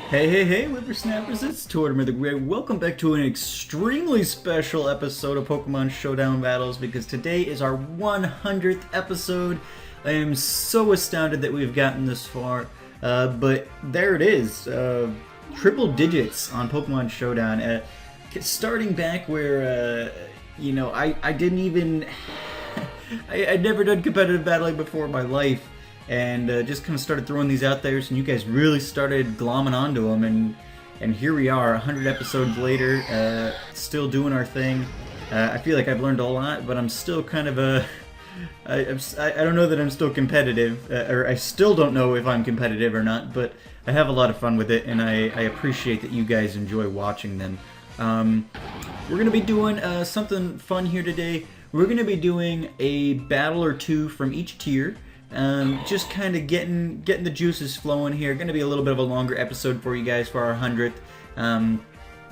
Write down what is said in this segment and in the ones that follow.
Hey, whippersnappers, it's Tortoise the Great. Welcome back to an extremely special episode of Pokemon Showdown Battles because today is our 100th episode. I am so astounded that we've gotten this far, but there it is, triple digits on Pokemon Showdown. Starting back where, I didn't even, I'd never done competitive battling before in my life. And just kind of started throwing these out there, and you guys really started glomming onto them, and here we are, 100 episodes later, still doing our thing. I feel like I've learned a lot, but I'm still kind of I don't know that I'm still competitive, or I still don't know if I'm competitive or not, but I have a lot of fun with it, and I appreciate that you guys enjoy watching them. We're going to be doing something fun here today. We're going to be doing a battle or two from each tier. Just kind of getting the juices flowing here. Going to be a little bit of a longer episode for you guys for our 100th.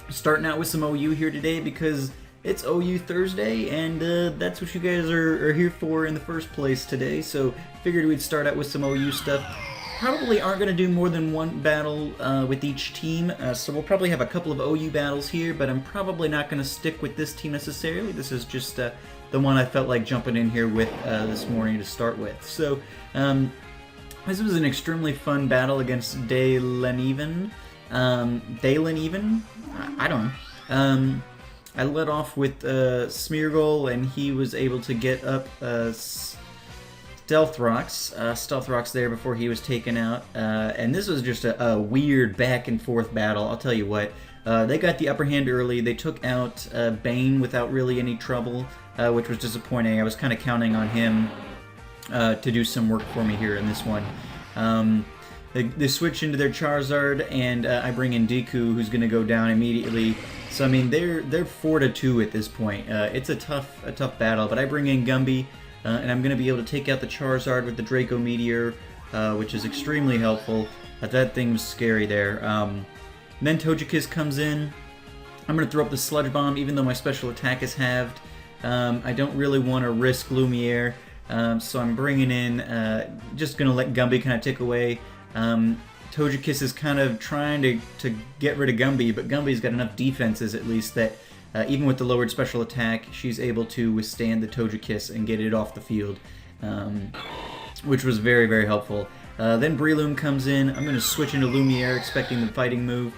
Starting out with some OU here today because it's OU Thursday, and that's what you guys are here for in the first place today. So figured we'd start out with some OU stuff. Probably aren't going to do more than one battle with each team, so we'll probably have a couple of OU battles here, but I'm probably not going to stick with this team necessarily. This is just the one I felt like jumping in here with this morning to start with. So this was an extremely fun battle against Daylen Even? I don't know. I led off with Smeargle, and he was able to get up Stealth Rocks there before he was taken out. And this was just a weird back and forth battle, I'll tell you what. They got the upper hand early. They took out Bane without really any trouble, which was disappointing. I was kind of counting on him to do some work for me here in this one. They switch into their Charizard, and I bring in Deku, who's going to go down immediately. So I mean, they're 4-2 at this point. It's a tough battle, but I bring in Gumby, and I'm going to be able to take out the Charizard with the Draco Meteor, which is extremely helpful. That thing was scary there. Then Togekiss comes in. I'm going to throw up the Sludge Bomb, even though my special attack is halved. I don't really want to risk Lumiere, so I'm bringing in, just going to let Gumby kind of tick away. Togekiss is kind of trying to get rid of Gumby, but Gumby's got enough defenses at least that even with the lowered special attack, she's able to withstand the Togekiss and get it off the field, which was very, very helpful. Then Breloom comes in. I'm going to switch into Lumiere, expecting the fighting move,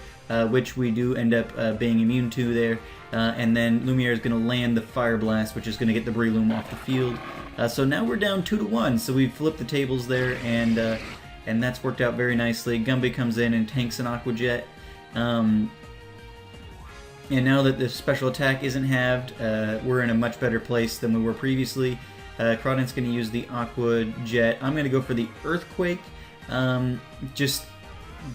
which we do end up being immune to there. And then Lumiere is going to land the Fire Blast, which is going to get the Breloom off the field. So now we're down 2-1, so we've flipped the tables there, and that's worked out very nicely. Gumby comes in and tanks an Aqua Jet. And now that the special attack isn't halved, we're in a much better place than we were previously. Crawdon's going to use the Aqua Jet. I'm going to go for the Earthquake, just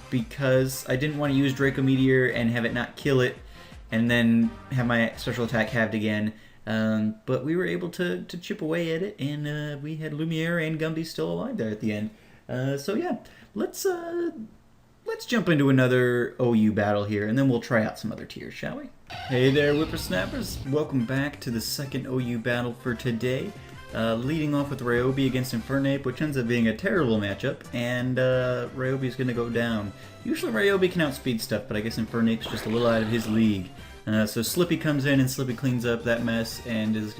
because I didn't want to use Draco Meteor and have it not kill it, and then have my special attack halved again. But we were able to chip away at it, and we had Lumiere and Gumby still alive there at the end. So yeah, let's jump into another OU battle here, and then we'll try out some other tiers, shall we? Hey there, whippersnappers! Welcome back to the second OU battle for today. Leading off with Ryobi against Infernape, which ends up being a terrible matchup, and Ryobi's going to go down. Usually Ryobi can outspeed stuff, but I guess Infernape's just a little out of his league. So Slippy comes in, and Slippy cleans up that mess and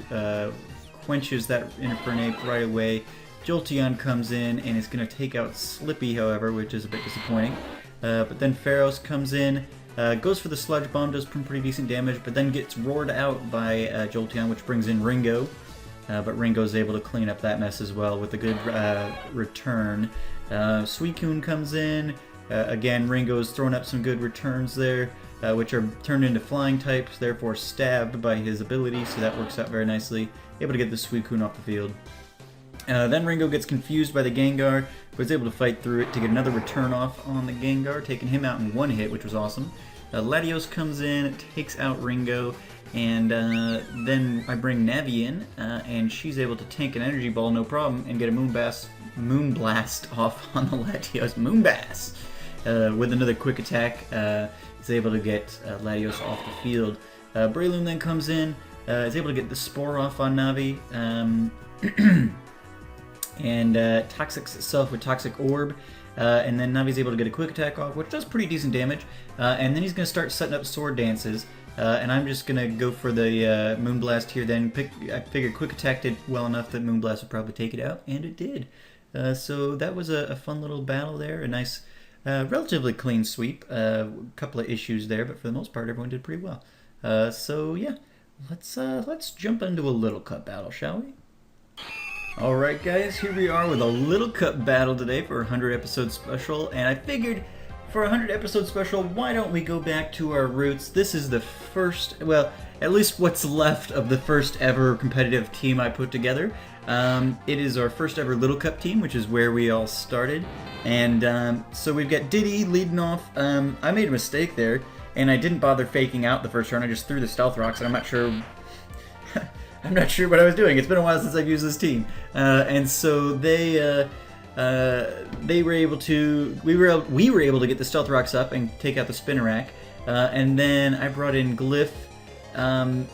quenches that Infernape right away. Jolteon comes in and is going to take out Slippy, however, which is a bit disappointing. But then Pharos comes in, goes for the Sludge Bomb, does some pretty decent damage, but then gets roared out by Jolteon, which brings in Ringo. But Ringo's able to clean up that mess as well with a good return. Suicune comes in. Again, Ringo's thrown up some good returns there, which are turned into flying types, therefore stabbed by his ability, so that works out very nicely. Able to get the Suicune off the field. Then Ringo gets confused by the Gengar, but is able to fight through it to get another return off on the Gengar, taking him out in one hit, which was awesome. Latios comes in, takes out Ringo, and then I bring Navi in, and she's able to tank an Energy Ball no problem and get a Moonblast off on the Latios. Moonblast! With another quick attack, is able to get Latios off the field. Breloom then comes in, is able to get the Spore off on Navi, and Toxics itself with Toxic Orb, and then Navi's able to get a quick attack off, which does pretty decent damage, and then he's going to start setting up sword dances, and I'm just going to go for the Moonblast here then. I figured quick attack did well enough that Moonblast would probably take it out, and it did. So that was a fun little battle there, a nice, relatively clean sweep, a couple of issues there, but for the most part everyone did pretty well. So yeah, let's jump into a Little Cup battle, shall we? Alright guys, here we are with a Little Cup battle today for a 100 episode special, and I figured for a 100 episode special, why don't we go back to our roots? This is the first, well, at least what's left of the first ever competitive team I put together. It is our first ever Little Cup team, which is where we all started, and so we've got Diddy leading off. I made a mistake there, and I didn't bother faking out the first turn. I just threw the Stealth Rocks, and I'm not sure what I was doing. It's been a while since I've used this team, and so they were able to. We were able to get the Stealth Rocks up and take out the Spinnerack, and then I brought in Glyph, and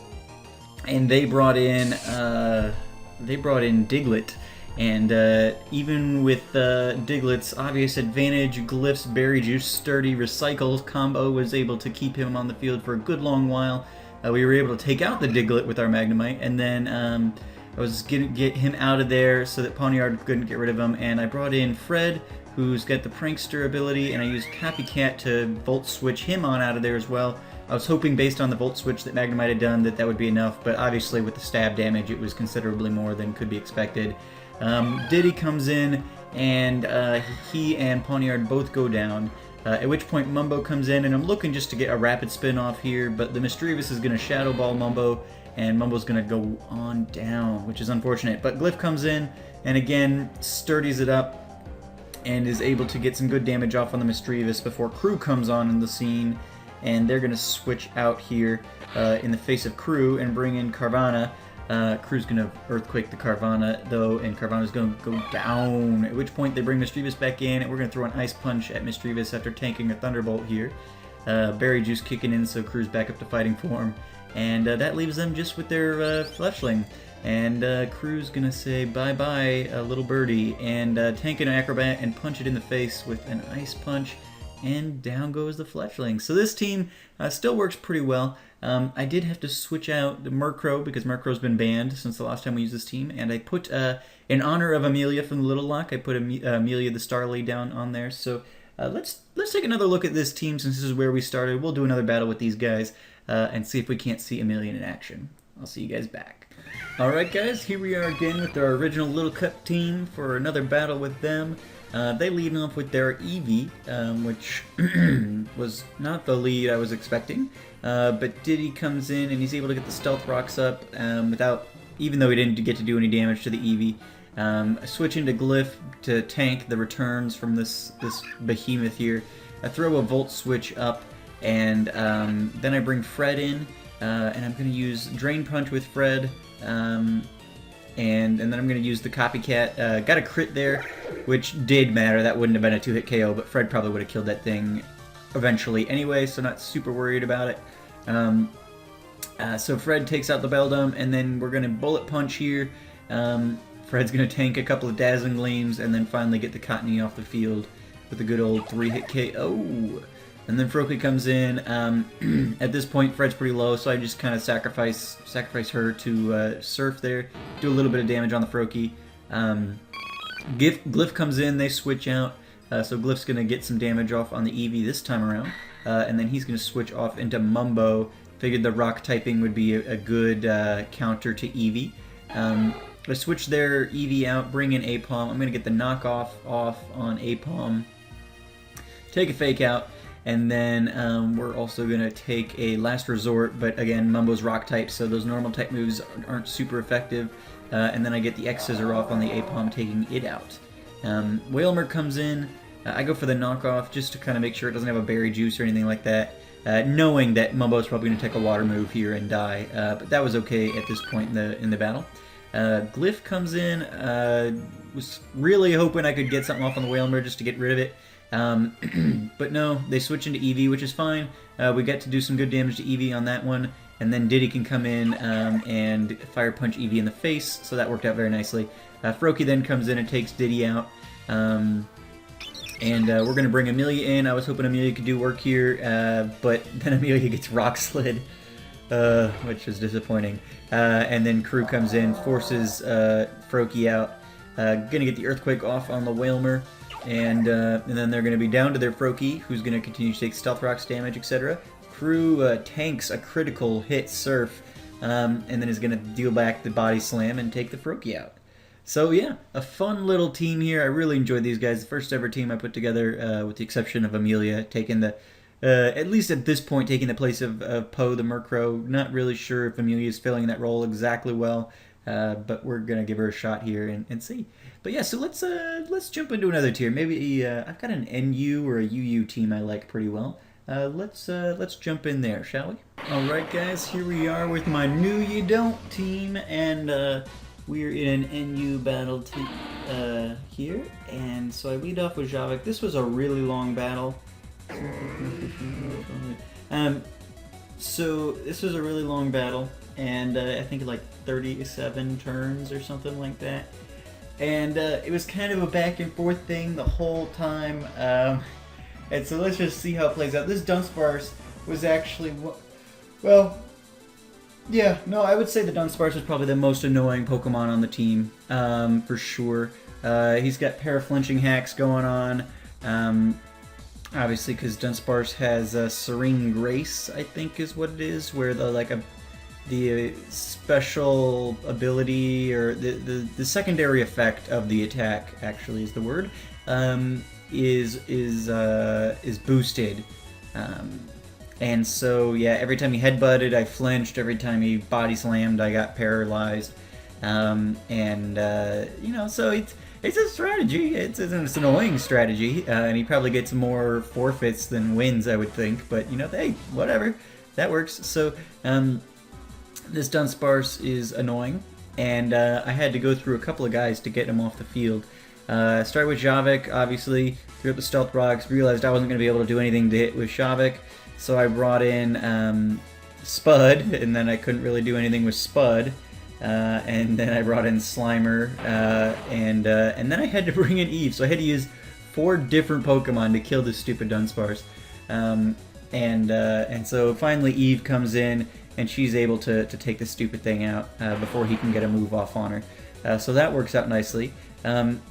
they brought in Diglett, and even with Diglett's obvious advantage, Glyph's Berry Juice Sturdy Recycle combo was able to keep him on the field for a good long while. We were able to take out the Diglett with our Magnemite, and then I was going to get him out of there so that Pawniard couldn't get rid of him, and I brought in Fred, who's got the Prankster ability, and I used Copycat to Volt Switch him on out of there as well. I was hoping, based on the Volt Switch that Magnemite had done, that would be enough, but obviously with the stab damage it was considerably more than could be expected. Diddy comes in, and he and Pawniard both go down. At which point Mumbo comes in, and I'm looking just to get a rapid spin off here, but the Misdreavus is going to Shadow Ball Mumbo, and Mumbo's going to go on down, which is unfortunate. But Glyph comes in, and again, sturdies it up, and is able to get some good damage off on the Misdreavus before Crew comes on in the scene, and they're going to switch out here in the face of Crew and bring in Carvanha. Crew's going to Earthquake the Carvanha, though, and Carvanha's going to go down, at which point they bring Misdreavus back in, and we're going to throw an Ice Punch at Misdreavus after tanking a Thunderbolt here. Berry Juice kicking in, so Crew's back up to fighting form, and that leaves them just with their Fletchling. And Crew's going to say bye-bye, little birdie, and tank an Acrobat and punch it in the face with an Ice Punch, and down goes the Fletchling. So this team still works pretty well. I did have to switch out the Murkrow because Murkrow's been banned since the last time we used this team, and I put, in honor of Amelia from the Little Lock, I put Amelia the Starly down on there. So let's take another look at this team since this is where we started. We'll do another battle with these guys and see if we can't see Amelia in action. I'll see you guys back. Alright guys, here we are again with our original Little Cup team for another battle with them. They lead off with their Eevee, which was not the lead I was expecting, but Diddy comes in and he's able to get the Stealth Rocks up even though he didn't get to do any damage to the Eevee. I switch into Glyph to tank the returns from this behemoth here. I throw a Volt Switch up, and then I bring Fred in, and I'm going to use Drain Punch with Fred, and then I'm going to use the Copycat. Got a crit there, which did matter. That wouldn't have been a 2-hit KO, but Fred probably would have killed that thing eventually anyway, so not super worried about it. So Fred takes out the Beldum, and then we're going to Bullet Punch here. Fred's going to tank a couple of Dazzling Gleams, and then finally get the Cottony off the field with a good old 3-hit KO. And then Froakie comes in. At this point, Fred's pretty low, so I just kind of sacrifice her to Surf there, do a little bit of damage on the Froakie. Glyph comes in, they switch out, so Glyph's going to get some damage off on the Eevee this time around, and then he's going to switch off into Mumbo. Figured the rock typing would be a good counter to Eevee. I switch their Eevee out, bring in Apom. I'm going to get the knockoff off on Apom, take a fake out, and then we're also going to take a Last Resort, but again, Mumbo's rock type, so those normal type moves aren't super effective. And then I get the X-Scissor off on the Apom, taking it out. Wailmer comes in. I go for the knockoff just to kind of make sure it doesn't have a Berry Juice or anything like that, knowing that Mumbo's probably going to take a water move here and die, but that was okay at this point in the battle. Glyph comes in. Was really hoping I could get something off on the Wailmer just to get rid of it. But no, they switch into Eevee, which is fine. We get to do some good damage to Eevee on that one, and then Diddy can come in and Fire Punch Eevee in the face, so that worked out very nicely. Froakie then comes in and takes Diddy out, And we're going to bring Amelia in. I was hoping Amelia could do work here, but then Amelia gets rock slid, which is disappointing. And then Crew comes in, forces Froakie out. Gonna get the Earthquake off on the Whalmer, and then they're gonna be down to their Froakie, who's gonna continue to take Stealth Rocks damage, etc. Crew tanks a critical hit Surf, and then is gonna deal back the Body Slam and take the Froakie out. So yeah, a fun little team here. I really enjoyed these guys. The first ever team I put together, with the exception of Amelia, taking the, at least at this point, taking the place of Poe the Murkrow. Not really sure if Amelia's filling that role exactly well. But we're gonna give her a shot here and see. But yeah, so let's jump into another tier. Maybe I've got an NU or a UU team I like pretty well. Let's jump in there, shall we? All right, guys, here we are with my new You Don't team, and we're in an NU battle here. And so I lead off with Javik. This was a really long battle. So this was a really long battle. And I think like 37 turns or something like that. And it was kind of a back and forth thing the whole time. And so let's just see how it plays out. This Dunsparce was actually, well, yeah, no, I would say the Dunsparce was probably the most annoying Pokemon on the team, for sure. He's got para-flinching hacks going on. Obviously, because Dunsparce has Serene Grace, I think is what it is, where the special ability, or the secondary effect of the attack, actually is the word, is boosted. And so yeah, every time he headbutted, I flinched. Every time he body slammed, I got paralyzed. You know, so it's a strategy. It's an annoying strategy, and he probably gets more forfeits than wins, I would think. But you know, hey, whatever, that works. So this Dunsparce is annoying, and I had to go through a couple of guys to get him off the field. Started with Javik, obviously, threw up the Stealth Rocks, realized I wasn't going to be able to do anything to hit with Javik, so I brought in Spud, and then I couldn't really do anything with Spud, and then I brought in Slimer, and then I had to bring in Eve, so I had to use 4 different Pokemon to kill this stupid Dunsparce. And so finally Eve comes in, and she's able to take this stupid thing out before he can get a move off on her. So that works out nicely.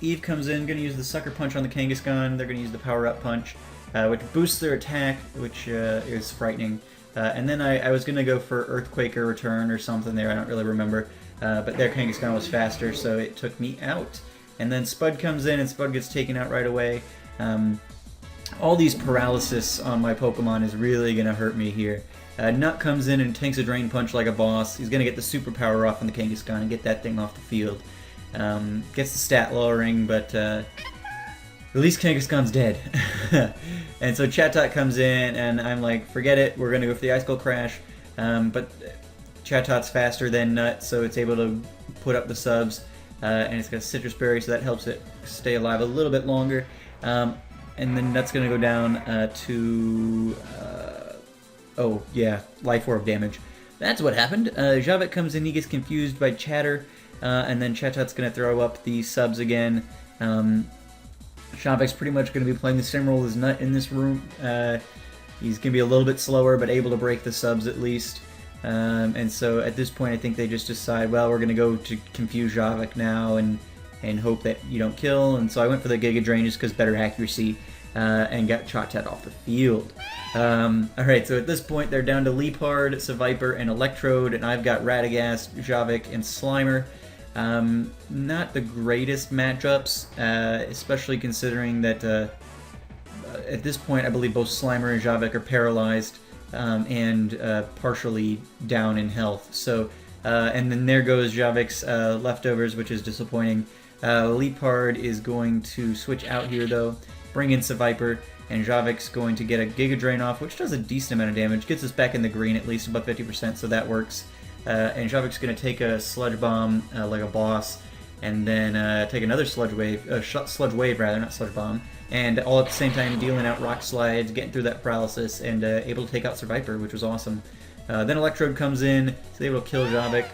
Eve comes in, going to use the Sucker Punch on the Kangaskhan. They're going to use the Power Up Punch, which boosts their attack, which is frightening. And then I was going to go for Earthquake or Return or something there, I don't really remember. But their Kangaskhan was faster, so it took me out. And then Spud comes in, and Spud gets taken out right away. All these paralysis on my Pokemon is really going to hurt me here. Nut comes in and tanks a Drain Punch like a boss. He's going to get the superpower off on the Kangaskhan and get that thing off the field. Gets the stat lowering, but at least Kangaskhan's dead. And so Chatot comes in, and I'm like, forget it, we're going to go for the Ice Skull Crash. But Chatot's faster than Nut, so it's able to put up the subs. And it's got Citrus Berry, so that helps it stay alive a little bit longer. And then Nut's going to go down to... oh, yeah, Life Orb damage. That's what happened. Javik comes in, he gets confused by Chatter, and then Chatot's going to throw up the subs again. Javik's pretty much going to be playing the same role as Nut in this room. He's going to be a little bit slower, but able to break the subs at least. And so at this point, I think they just decide, well, we're going to go to confuse Javik now and hope that you don't kill. And so I went for the Giga Drain just because better accuracy, and got Chatot off the field. Alright, so at this point they're down to Leopard, Seviper, and Electrode, and I've got Radagast, Javik, and Slimer. Not the greatest matchups, especially considering that at this point I believe both Slimer and Javik are paralyzed, and partially down in health. So, and then there goes Javik's leftovers, which is disappointing. Leopard is going to switch out here though, bring in Seviper, and Javik's going to get a Giga Drain off, which does a decent amount of damage. Gets us back in the green, at least above 50%, so that works. And Javik's going to take a Sludge Bomb like a boss, and then take another Sludge Wave, Sludge Wave rather, not Sludge Bomb, and all at the same time dealing out Rock Slides, getting through that paralysis, and able to take out Seviper, which was awesome. Then Electrode comes in, so able to kill Javik.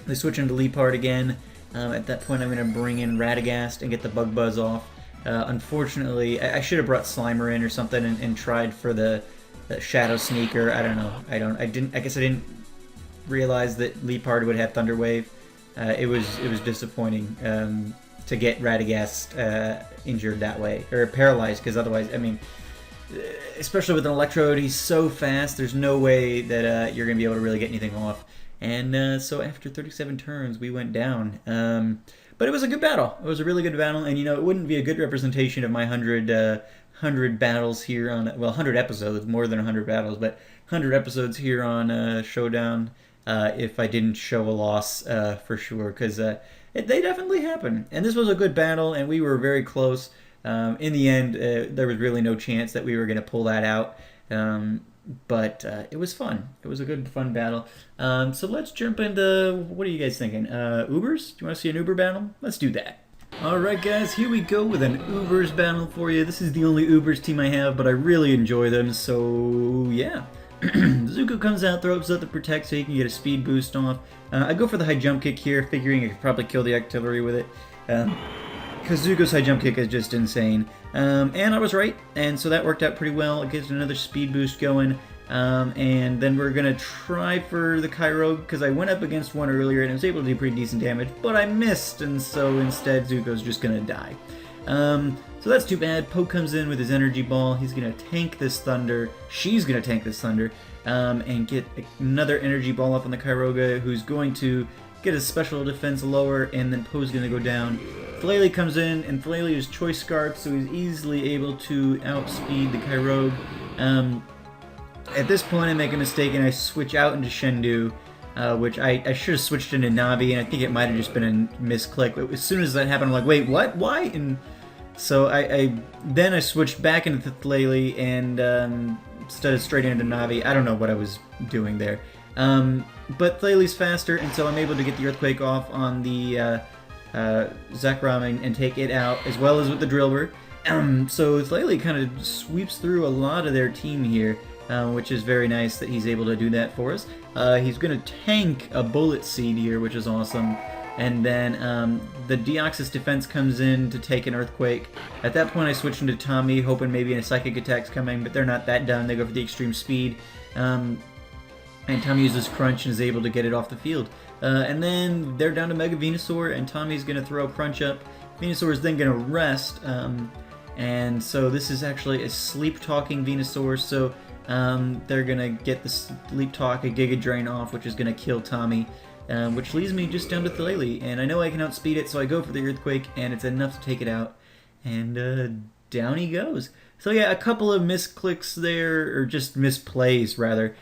They switch into Leopard again. At that point I'm going to bring in Radagast and get the Bug Buzz off. Unfortunately, I should have brought Slimer in or something and tried for the Shadow Sneaker. I don't know. I guess I didn't realize that Leopard would have Thunder Wave. It was disappointing to get Radagast injured that way, or paralyzed, because otherwise, I mean, especially with an Electrode, he's so fast. There's no way that you're gonna be able to really get anything off. And so after 37 turns, we went down. But it was a good battle. It was a really good battle, and it wouldn't be a good representation of my 100 battles here on, well, 100 episodes, more than 100 battles, but 100 episodes here on Showdown if I didn't show a loss for sure, because they definitely happened. And this was a good battle, and we were very close. In the end, there was really no chance that we were going to pull that out. But it was fun. It was a good, fun battle. So let's jump into, what are you guys thinking? Ubers? Do you want to see an Uber battle? Let's do that. Alright guys, here we go with an Ubers battle for you. This is the only Ubers team I have, but I really enjoy them, so yeah. Zuko comes out, throws up the Protect so he can get a speed boost off. I go for the high jump kick here, figuring I could probably kill the artillery with it. Because Zuko's high jump kick is just insane. And I was right, and so that worked out pretty well. It gets another speed boost going. And then we're going to try for the Kyrogue, because I went up against one earlier and I was able to do pretty decent damage, but I missed, and so instead Zuko's just going to die. So that's too bad. Poke comes in with his energy ball. He's going to tank this Thunder. She's going to tank this Thunder, and get another energy ball off on the Kyroga, who's going to get his special defense lower, and then Poe's going to go down. Flaily comes in, and Flaily is Choice Scarf, so he's easily able to outspeed the Kyrogue. At this point, I make a mistake, and I switch out into Shendu, which I should have switched into Navi, and I think it might have just been a misclick. But as soon as that happened, I'm like, wait, what? Why? And so then I switched back into Flaily, and instead of straight into Navi, I don't know what I was doing there. But Flaley's faster, and so I'm able to get the Earthquake off on the Zekrom and take it out, as well as with the Drillbur. So Flaley kind of sweeps through a lot of their team here, which is very nice that he's able to do that for us. He's going to tank a Bullet Seed here, which is awesome. And then the Deoxys defense comes in to take an Earthquake. At that point I switch into Tommy, hoping maybe a Psychic Attack's coming, but they're not that done. They go for the Extreme Speed. And Tommy uses Crunch and is able to get it off the field. And then they're down to Mega Venusaur, and Tommy's going to throw Crunch up. Venusaur is then going to rest, and so this is actually a Sleep-Talking Venusaur, so they're going to get the Sleep Talk, a Giga Drain off, which is going to kill Tommy, which leaves me just down to Thaleli. And I know I can outspeed it, so I go for the Earthquake, and it's enough to take it out. And down he goes. So yeah, a couple of misclicks there, or just misplays, rather.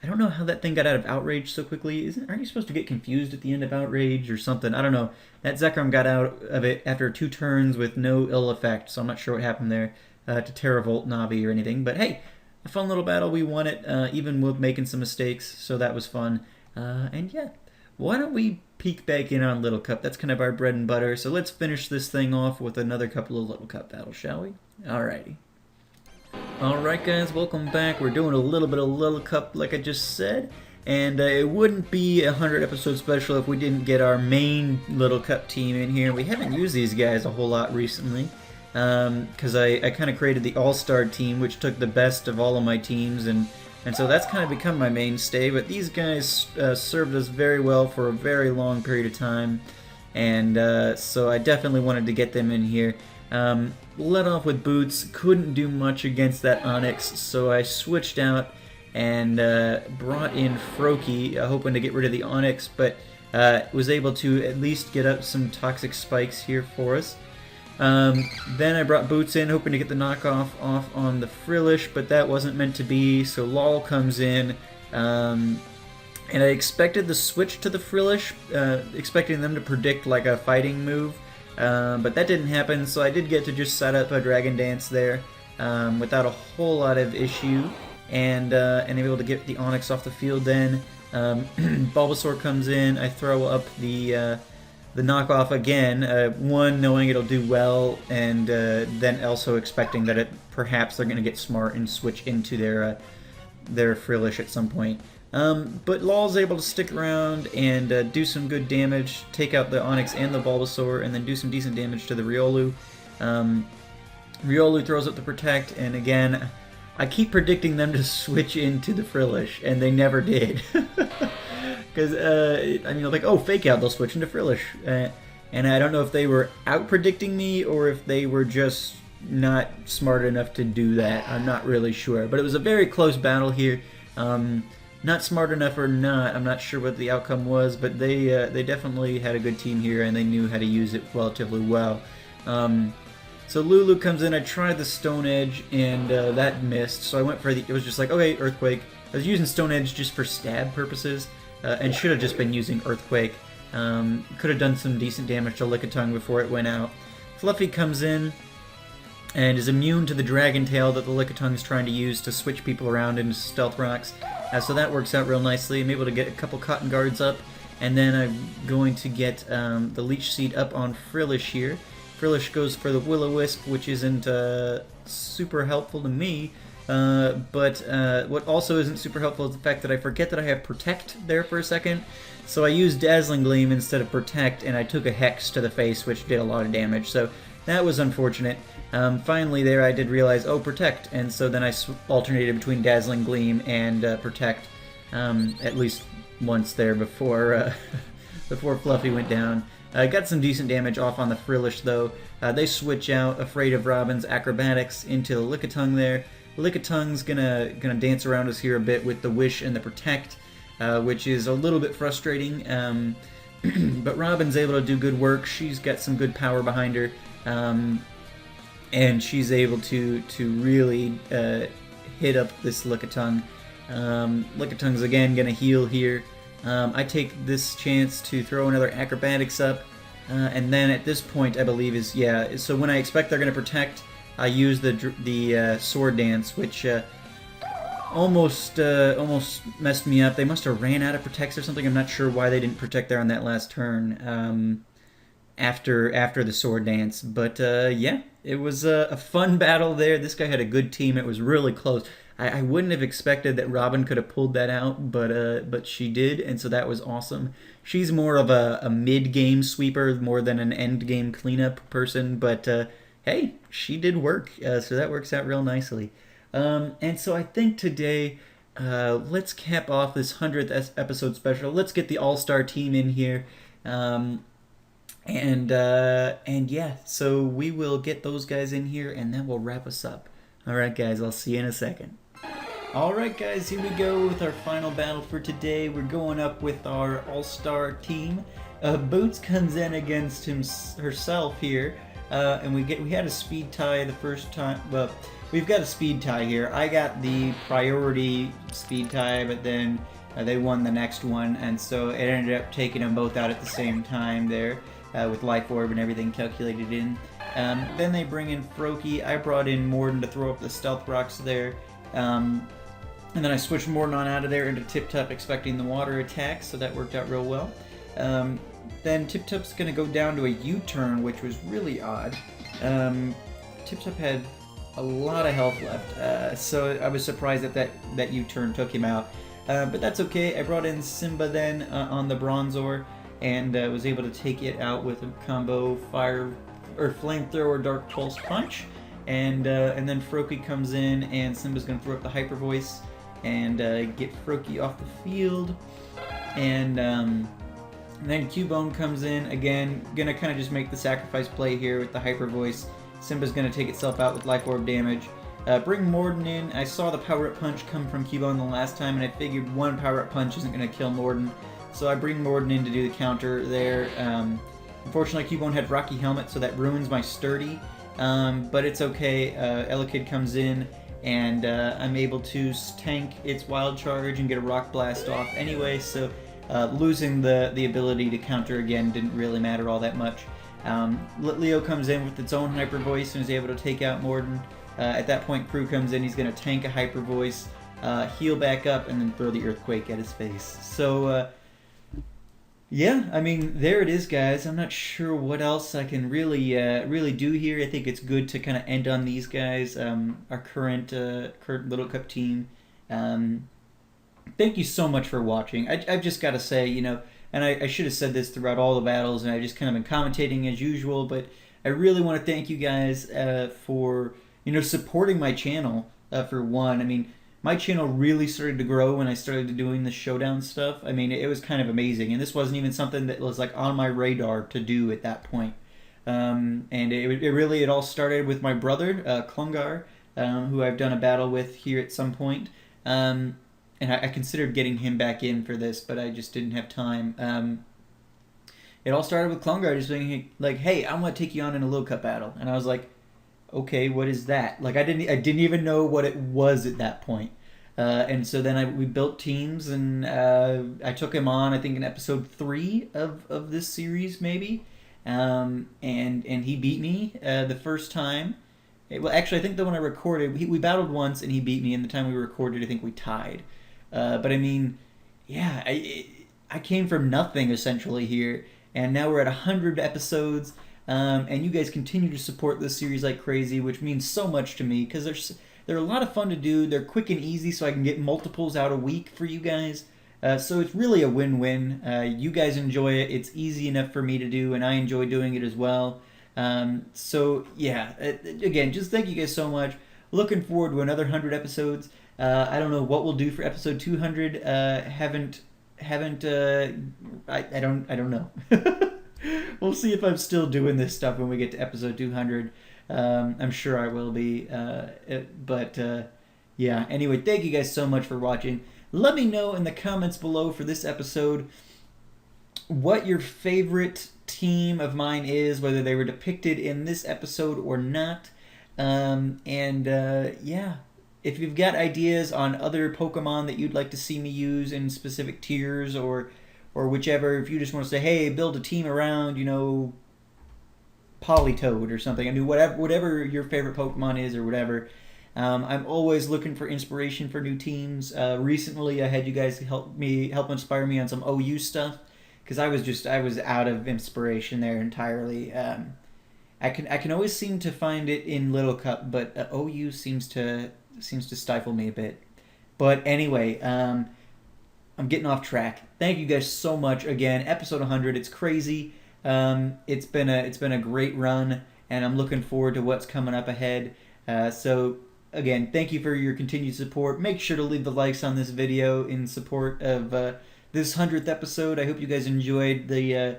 I don't know how that thing got out of Outrage so quickly. Aren't you supposed to get confused at the end of Outrage or something? I don't know. That Zekrom got out of it after 2 turns with no ill effect, so I'm not sure what happened there to Terravolt Navi or anything. But hey, a fun little battle. We won it, even with making some mistakes, so that was fun. And yeah, why don't we peek back in on Little Cup? That's kind of our bread and butter. So let's finish this thing off with another couple of Little Cup battles, shall we? Alrighty. Alright guys, welcome back. We're doing a little bit of Little Cup like I just said, and it wouldn't be a 100 episode special if we didn't get our main Little Cup team in here. We haven't used these guys a whole lot recently, because I kind of created the All-Star team, which took the best of all of my teams, and so that's kind of become my mainstay. But these guys served us very well for a very long period of time, and so I definitely wanted to get them in here. Let off with Boots, couldn't do much against that Onix, so I switched out and brought in Froakie, hoping to get rid of the Onix, but was able to at least get up some Toxic Spikes here for us. Then I brought Boots in, hoping to get the knockoff off on the Frillish, but that wasn't meant to be, so Lol comes in, and I expected the switch to the Frillish, expecting them to predict like a fighting move. But that didn't happen, so I did get to just set up a Dragon Dance there without a whole lot of issue, and able to get the Onix off the field then. Bulbasaur comes in, I throw up the knockoff again, one knowing it'll do well, and then also expecting that perhaps they're going to get smart and switch into their Frillish at some point. But Lol's able to stick around and do some good damage, take out the Onix and the Bulbasaur, and then do some decent damage to the Riolu. Riolu throws up the Protect, and again, I keep predicting them to switch into the Frillish, and they never did. Because, I mean, like, oh, Fake Out, they'll switch into Frillish. And I don't know if they were out-predicting me, or if they were just not smart enough to do that. I'm not really sure. But it was a very close battle here. Not smart enough or not, I'm not sure what the outcome was, but they definitely had a good team here, and they knew how to use it relatively well. So Lulu comes in. I tried the Stone Edge, and that missed. So I went for it was just like, okay, Earthquake. I was using Stone Edge just for stab purposes, and should have just been using Earthquake. Could have done some decent damage to Lickitung before it went out. Fluffy comes in and is immune to the Dragon Tail that the Lickitung is trying to use to switch people around into Stealth Rocks. So that works out real nicely. I'm able to get a couple Cotton Guards up, and then I'm going to get the Leech Seed up on Frillish here. Frillish goes for the Will-O-Wisp, which isn't super helpful to me, but what also isn't super helpful is the fact that I forget that I have Protect there for a second. So I used Dazzling Gleam instead of Protect, and I took a Hex to the face, which did a lot of damage, so that was unfortunate. Finally there I did realize, oh, Protect, and so then I alternated between Dazzling Gleam and Protect, at least once there before, before Fluffy went down. Got some decent damage off on the Frillish, though. They switch out Afraid of Robin's Acrobatics into the Lickitung there. Lickitung's gonna dance around us here a bit with the Wish and the Protect, which is a little bit frustrating. But Robin's able to do good work. She's got some good power behind her, and she's able to really hit up this Lickitung. Lickitung's again gonna heal here. I take this chance to throw another Acrobatics up, and then at this point I believe is, yeah, so when I expect they're going to Protect, I use the Sword Dance, which almost messed me up. They must have ran out of Protects or something. I'm not sure why they didn't Protect there on that last turn after the Sword Dance. But yeah, it was a fun battle there. This guy had a good team. It was really close. I wouldn't have expected that Robin could have pulled that out, but she did, and so that was awesome. She's more of a mid-game sweeper more than an end-game cleanup person, but hey, she did work, so that works out real nicely. And so I think today, let's cap off this 100th episode special. Let's get the All-Star team in here, and yeah, so we will get those guys in here, and then we'll wrap us up. Alright guys, I'll see you in a second. Alright guys, here we go with our final battle for today. We're going up with our all-star team. Boots comes in against herself here, and we had a speed tie the first time. Well, we've got a speed tie here. I got the priority speed tie, but then they won the next one, and so it ended up taking them both out at the same time there, with Life Orb and everything calculated in. Then they bring in Froakie. I brought in Morden to throw up the Stealth Rocks there. And then I switched Morden on out of there into Tip Top, expecting the water attack, so that worked out real well. Then Tip Top's going to go down to a U-turn, which was really odd. Tip Top had a lot of health left, so I was surprised that U-turn took him out. But that's okay. I brought in Simba then on the Bronzor, and was able to take it out with a combo Fire or Flamethrower Dark Pulse Punch. And then Froakie comes in, and Simba's going to throw up the Hyper Voice and get Froakie off the field. And then Cubone comes in, again, going to kind of just make the sacrifice play here with the Hyper Voice. Simba's going to take itself out with Life Orb damage. Bring Morden in. I saw the Power Up Punch come from Cubone the last time, and I figured one Power Up Punch isn't going to kill Morden. So I bring Morden in to do the counter there. Unfortunately, Cubone had Rocky Helmet, so that ruins my Sturdy. But it's okay. Elekid comes in, and I'm able to tank its Wild Charge and get a Rock Blast off anyway, so losing the ability to counter again didn't really matter all that much. Leo comes in with its own Hyper Voice and is able to take out Morden. At that point, Crew comes in. He's going to tank a Hyper Voice, heal back up, and then throw the Earthquake at his face. So, yeah, I mean, there it is, guys. I'm not sure what else I can really do here. I think it's good to kind of end on these guys, our current Little Cup team. Thank you so much for watching. I've just got to say, and I should have said this throughout all the battles, and I just kind of been commentating as usual, but I really want to thank you guys for supporting my channel. For one, I mean, my channel really started to grow when I started doing the showdown stuff. I mean, it was kind of amazing, and this wasn't even something that was like on my radar to do at that point. And it all started with my brother Klungar, who I've done a battle with here at some point. And I considered getting him back in for this, but I just didn't have time. It all started with Klungar just being like, "Hey, I'm gonna take you on in a little cup battle," and I was like, "Okay, what is that?" Like I didn't even know what it was at that point. And so then we built teams, and I took him on. I think in episode 3 of this series, maybe, and he beat me the first time. Well, actually, I think the one I recorded, we battled once, and he beat me. And the time we recorded, I think we tied. But I mean, yeah, I came from nothing essentially here, and now we're at 100 episodes. And you guys continue to support this series like crazy, which means so much to me because they're a lot of fun to do. They're quick and easy, so I can get multiples out a week for you guys. So it's really a win-win. You guys enjoy it. It's easy enough for me to do, and I enjoy doing it as well. So yeah, again, just thank you guys so much. Looking forward to another 100 episodes. I don't know what we'll do for episode 200. Haven't I don't know. We'll see if I'm still doing this stuff when we get to episode 200. I'm sure I will be. But yeah. Anyway, thank you guys so much for watching. Let me know in the comments below for this episode what your favorite team of mine is, whether they were depicted in this episode or not. Yeah, if you've got ideas on other Pokemon that you'd like to see me use in specific tiers or whichever, if you just want to say, hey, build a team around, Politoed or something. I mean, whatever your favorite Pokemon is or whatever. I'm always looking for inspiration for new teams. Recently, I had you guys help inspire me on some OU stuff because I was out of inspiration there entirely. I can always seem to find it in Little Cup, but OU seems to stifle me a bit. But anyway, I'm getting off track. Thank you guys so much again. Episode 100. It's crazy. It's been a great run, and I'm looking forward to what's coming up ahead. So again, thank you for your continued support. Make sure to leave the likes on this video in support of this 100th episode. I hope you guys enjoyed the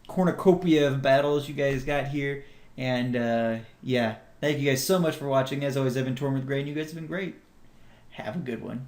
cornucopia of battles you guys got here. And yeah, thank you guys so much for watching. As always, I've been Torn with Gray, and you guys have been great. Have a good one.